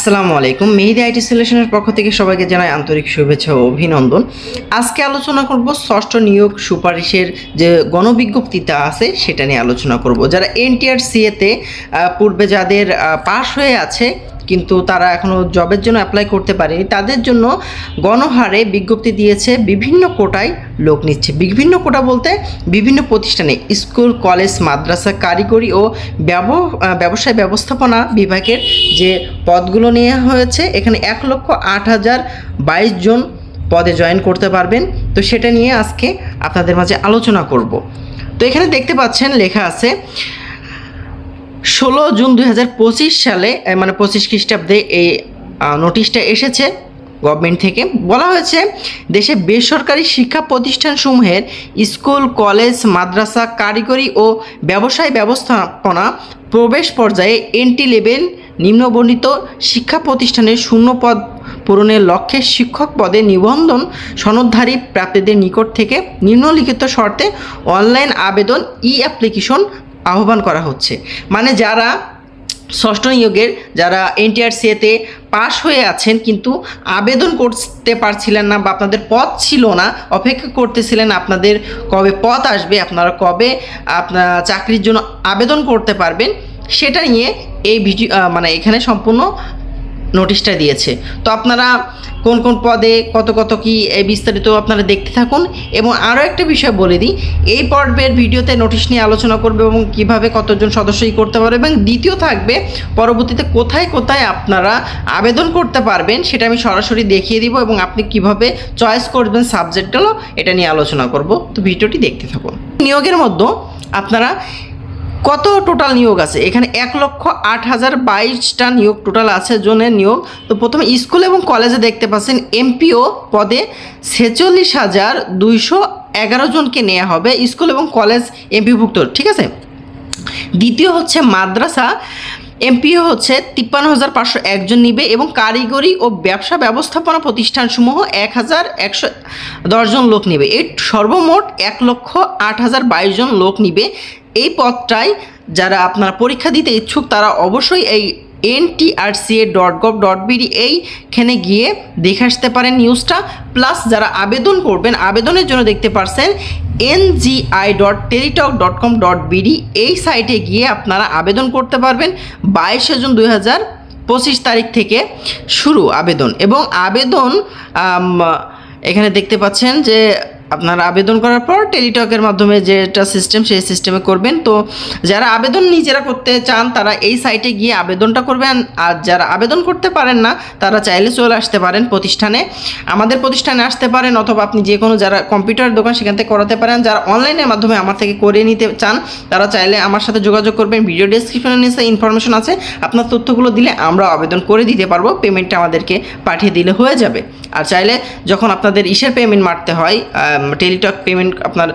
আসসালামু আলাইকুম। মেহেদি আইটি সলিউশনের পক্ষ থেকে সবাইকে জানাই আন্তরিক শুভেচ্ছা ও অভিনন্দন। আজকে আলোচনা করব ষষ্ঠ নিয়োগ সুপারিশের যে গণবিজ্ঞপ্তিটা আছে সেটা নিয়ে আলোচনা করব। যারা এনটিআরসিএ তে পূর্বে যাদের পাশ হয়ে আছে কিন্তু তারা এখনও জবের জন্য অ্যাপ্লাই করতে পারেনি, তাদের জন্য গণহারে বিজ্ঞপ্তি দিয়েছে। বিভিন্ন কোটায় লোক নিচ্ছে। বিভিন্ন কোটা বলতে বিভিন্ন প্রতিষ্ঠানে স্কুল, কলেজ, মাদ্রাসা, কারিগরি ও ব্যবসায় ব্যবস্থাপনা বিভাগের যে পদগুলো নেওয়া হয়েছে, এখানে 1,08,022 জন পদে জয়েন করতে পারবেন। তো সেটা নিয়ে আজকে আপনাদের মাঝে আলোচনা করব। তো এখানে দেখতে পাচ্ছেন লেখা আছে 16 জুন 2025 সালে মানে 25 খ্রিস্টাব্দে এই নোটিশটা এসেছে গভর্নমেন্ট থেকে। বলা হয়েছে দেশে বেসরকারি শিক্ষা প্রতিষ্ঠানসমূহের স্কুল, কলেজ, মাদ্রাসা, কারিগরি ও ব্যবসায় ব্যবস্থাপনা প্রবেশ পর্যায়ে এন্ট্রি লেভেল নিম্নবর্ণিত শিক্ষা প্রতিষ্ঠানের শূন্য পদ পূরণের লক্ষ্যে শিক্ষক পদে নিবন্ধন সনদধারী প্রাপ্তদের নিকট থেকে নিম্নলিখিত শর্তে অনলাইন আবেদন অ্যাপ্লিকেশন আহ্বান করা হচ্ছে। মানে যারা ষষ্ঠ নিয়োগের যারা এনটিআরসিএতে পাশ হয়ে আছেন কিন্তু আবেদন করতে পারছিলেন না বা আপনাদের পদ ছিল না, অপেক্ষা করতেছিলেন আপনাদের কবে পদ আসবে, আপনারা কবে আপনার চাকরির জন্য আবেদন করতে পারবেন, সেটা নিয়ে এই ভিডিও মানে এখানে সম্পূর্ণ নোটিশটা দিয়েছে। তো আপনারা কোন কোন পদে কত কত কি এই বিস্তারিত আপনারা দেখতে থাকুন। এবং আরও একটা বিষয় বলে দিই, এই পর্বের ভিডিওতে নোটিশ নিয়ে আলোচনা করবে এবং কিভাবে কতজন সদস্যই করতে পারবে, এবং দ্বিতীয় থাকবে পরবর্তীতে কোথায় কোথায় আপনারা আবেদন করতে পারবেন সেটা আমি সরাসরি দেখিয়ে দিব, এবং আপনি কিভাবে চয়েস করবেন সাবজেক্টগুলো এটা নিয়ে আলোচনা করব। তো ভিডিওটি দেখতে থাকুন। নিয়োগের মধ্যে আপনারা কত টোটাল নিয়োগ আছে, এখানে 1,08,022টা নিয়োগ টোটাল আছে জনের নিয়োগ। তো প্রথমে স্কুল এবং কলেজে দেখতে পাচ্ছেন এমপিও পদে 46,211 জনকে নেওয়া হবে, স্কুল এবং কলেজ এমপিভুক্ত, ঠিক আছে। দ্বিতীয় হচ্ছে মাদ্রাসা এমপিও হচ্ছে 53,501 জন নিবে, এবং কারিগরি ও ব্যবসা ব্যবস্থাপনা প্রতিষ্ঠানসমূহ 1,110 জন লোক নিবে। এই সর্বমোট 1,08,022 জন লোক নিবে। এই পদটায় যারা আপনারা পরীক্ষা দিতে ইচ্ছুক তারা অবশ্যই এই ntrca.gov.bd এইখানে গিয়ে দেখে আসতে পারেন নিউজটা। প্লাস যারা আবেদন করবেন, আবেদনের জন্য দেখতে পারছেন ngi.teletalk.com.bd এই সাইটে গিয়ে আপনারা আবেদন করতে পারবেন। 22 জুন 2025 তারিখ থেকে শুরু আবেদন। এবং আবেদন এখানে দেখতে পাচ্ছেন যে আপনারা আবেদন করার পর টেলিটকের মাধ্যমে যেটা সিস্টেম সেই সিস্টেমে করবেন। তো যারা আবেদন নিজেরা করতে চান তারা এই সাইটে গিয়ে আবেদনটা করবেন, আর যারা আবেদন করতে পারেন না তারা চাইলে চলে আসতে পারেন প্রতিষ্ঠানে, আমাদের প্রতিষ্ঠানে আসতে পারেন, অথবা আপনি যে কোনো যারা কম্পিউটার দোকান সেখান থেকে করাতে পারেন। যারা অনলাইনের মাধ্যমে আমার থেকে করে নিতে চান তারা চাইলে আমার সাথে যোগাযোগ করবেন। ভিডিও ডেসক্রিপশনে নিচে ইনফরমেশন আছে, আপনার তথ্যগুলো দিলে আমরা আবেদন করে দিতে পারবো, পেমেন্টটা আমাদেরকে পাঠিয়ে দিলে হয়ে যাবে। আর চাইলে যখন আপনাদের ইসের পেমেন্ট মারতে হয়, টেলিটক পেমেন্ট আপনার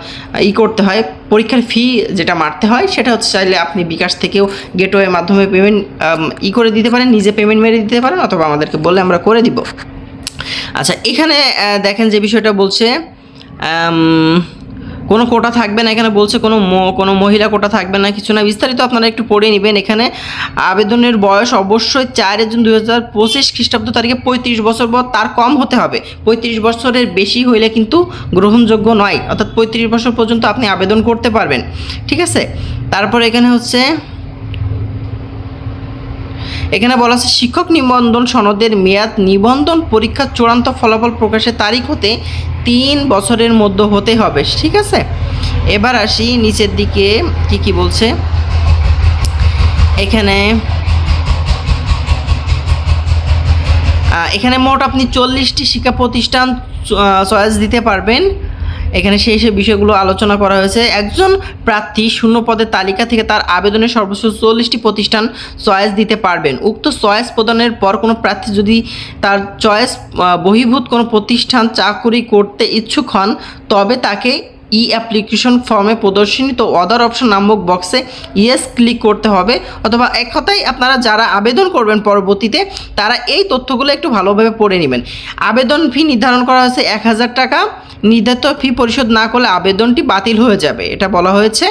করতে হয়, পরীক্ষার ফি যেটা মারতে হয় সেটা হচ্ছে চাইলে আপনি বিকাশ থেকেও গেটওয়ের মাধ্যমে পেমেন্ট করে দিতে পারেন, নিজে পেমেন্ট মেরে দিতে পারেন, অথবা আমাদেরকে বললে আমরা করে দিব। আচ্ছা, এখানে দেখেন যে বিষয়টা বলছে কোনো কোটা থাকবে না, এখানে বলছে কোনো মহিলা কোটা থাকবে না, কিছু না, বিস্তারিত আপনারা একটু পড়ে নেবেন। এখানে আবেদনের বয়স অবশ্যই 4 জুন 2025 খ্রিস্টাব্দ তারিখে 35 বছর বা তার কম হতে হবে। 35 বছরের বেশি হইলে কিন্তু গ্রহণযোগ্য নয়, অর্থাৎ 35 বছর পর্যন্ত আপনি আবেদন করতে পারবেন, ঠিক আছে। তারপর এখানে হচ্ছে এখানে বলা আছে শিক্ষক নিবন্ধন সনদের মেয়াদ নিবন্ধন পরীক্ষার চূড়ান্ত ফলাফল প্রকাশের তারিখ হতে 3 বছরের মধ্যে হতে হবে, ঠিক আছে। এবার আসি নিচের দিকে কি বলছে। এখানে মোট আপনি 40টি শিক্ষা প্রতিষ্ঠান চয়েস দিতে পারবেন। এখানে সেই বিষয়গুলো আলোচনা করা হয়েছে। একজন প্রার্থী শূন্য পদের তালিকা থেকে তার আবেদনের সর্বোচ্চ 40টি প্রতিষ্ঠান চয়েস দিতে পারবেন। উক্ত চয়েস প্রদানের পর কোনো প্রার্থী যদি তার চয়েস বহির্ভূত কোনো প্রতিষ্ঠান চাকরি করতে ইচ্ছুক হন তবে তাকে অ্যাপ্লিকেশন ফর্মে প্রদর্শিত অদার অপশন নামক বক্সে ইয়েস ক্লিক করতে হবে। অথবা এক কথায় আপনারা যারা আবেদন করবেন পরবর্তীতে তারা এই তথ্যগুলো একটু ভালোভাবে পড়ে নেবেন। আবেদন ফি নির্ধারণ করা হয়েছে 1,000 টাকা। নির্ধারিত ফি পরিশোধ না করলে আবেদনটি বাতিল হয়ে যাবে, এটা বলা হয়েছে।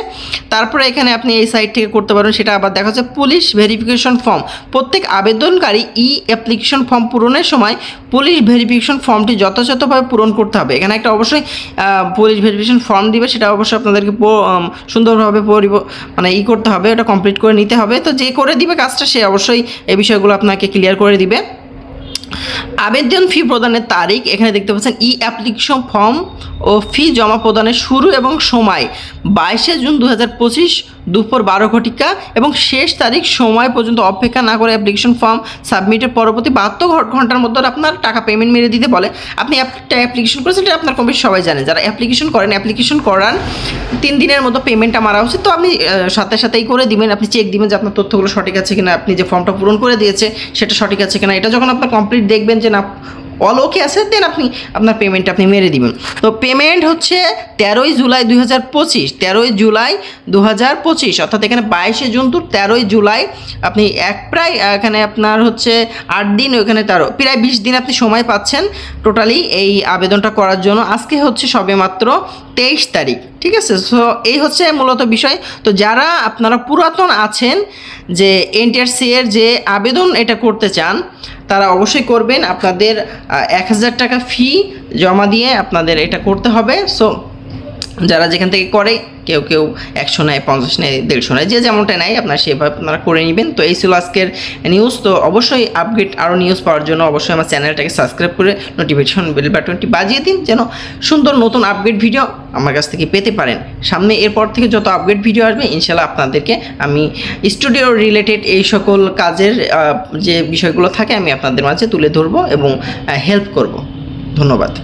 তারপরে এখানে আপনি এই সাইট থেকে করতে পারেন, সেটা আবার দেখা যাচ্ছে পুলিশ ভেরিফিকেশন ফর্ম। প্রত্যেক আবেদনকারী অ্যাপ্লিকেশন ফর্ম পূরণের সময় পুলিশ ভেরিফিকেশন ফর্মটি যথাযথভাবে পূরণ করতে হবে। এখানে একটা অবশ্যই পুলিশ ভেরিফিকেশন ফর্ম দিবে, সেটা অবশ্যই আপনাদেরকে সুন্দরভাবে করতে হবে, ওটা কমপ্লিট করে নিতে হবে। তো যে করে দিবে কাজটা সে অবশ্যই এই বিষয়গুলো আপনাকে ক্লিয়ার করে দিবে। আবেদন ফি প্রদানের তারিখ এখানে দেখতে পাচ্ছেন, অ্যাপ্লিকেশন ফর্ম ও ফি জমা প্রদানের শুরু এবং সময় 22 জুন 2025 দুপুর 12 ঘটিকা এবং শেষ তারিখ সময় পর্যন্ত অপেক্ষা না করে অ্যাপ্লিকেশন ফর্ম সাবমিটের পরবর্তী 72 ঘন্টার মধ্যে আপনার টাকা পেমেন্ট মেরে দিতে বলে। আপনি একটা অ্যাপ্লিকেশন করেছেন, এটা আপনার কমপ্লিট সবাই জানেন, যারা অ্যাপ্লিকেশন করান 3 দিনের মতো পেমেন্টটা মারা উচিত। তো আপনি সাথে সাথেই করে দিবেন, আপনি চেক দিবেন যে আপনার তথ্যগুলো সঠিক আছে কিনা, আপনি যে ফর্মটা পূরণ করে দিয়েছে সেটা সঠিক আছে কিনা। এটা যখন আপনার কমপ্লিট দেখবেন যে না অল ওকে আছে, দেন আপনি আপনার পেমেন্টটা আপনি মেরে দিবেন। তো পেমেন্ট হচ্ছে 13 জুলাই 2025, 13 জুলাই 2025, অর্থাৎ এখানে 22 জুন টু 13 জুলাই আপনি প্রায় এখানে আপনার হচ্ছে 8 দিন, ওখানে প্রায় 20 দিন আপনি সময় পাচ্ছেন টোটালি এই আবেদনটা করার জন্য। আজকে হচ্ছে সবেমাত্র 23 তারিখ, ঠিক আছে। সো এই হচ্ছে মূলত বিষয়। তো যারা আপনারা পুরাতন আছেন যে এনটিআরসি এর যে আবেদন এটা করতে চান, তারা অবশ্যই করবেন। আপনাদের 1000 টাকা ফি জমা দিয়ে আপনাদের এটা করতে হবে। সো যারা যেখান থেকে করে, কেউ 100 নেয়, 50 নেয়, 150 নেয়, যে যেমনটা নেয় আপনারা সেভাবে আপনারা করে নেবেন। তো এই ছিল আজকের নিউজ। তো অবশ্যই আপডেট আরও নিউজ পাওয়ার জন্য অবশ্যই আমার চ্যানেলটাকে সাবস্ক্রাইব করে নোটিফিকেশন বেল বাটনটি বাজিয়ে দিন, যেন সুন্দর নতুন আপডেট ভিডিও আমার কাছ থেকে পেতে পারেন। সামনে এরপর থেকে যত আপডেট ভিডিও আসবে ইনশাল্লাহ আপনাদেরকে আমি স্টুডিও রিলেটেড এই সকল কাজের যে বিষয়গুলো থাকে আমি আপনাদের মাঝে তুলে ধরবো এবং হেল্প করব। ধন্যবাদ।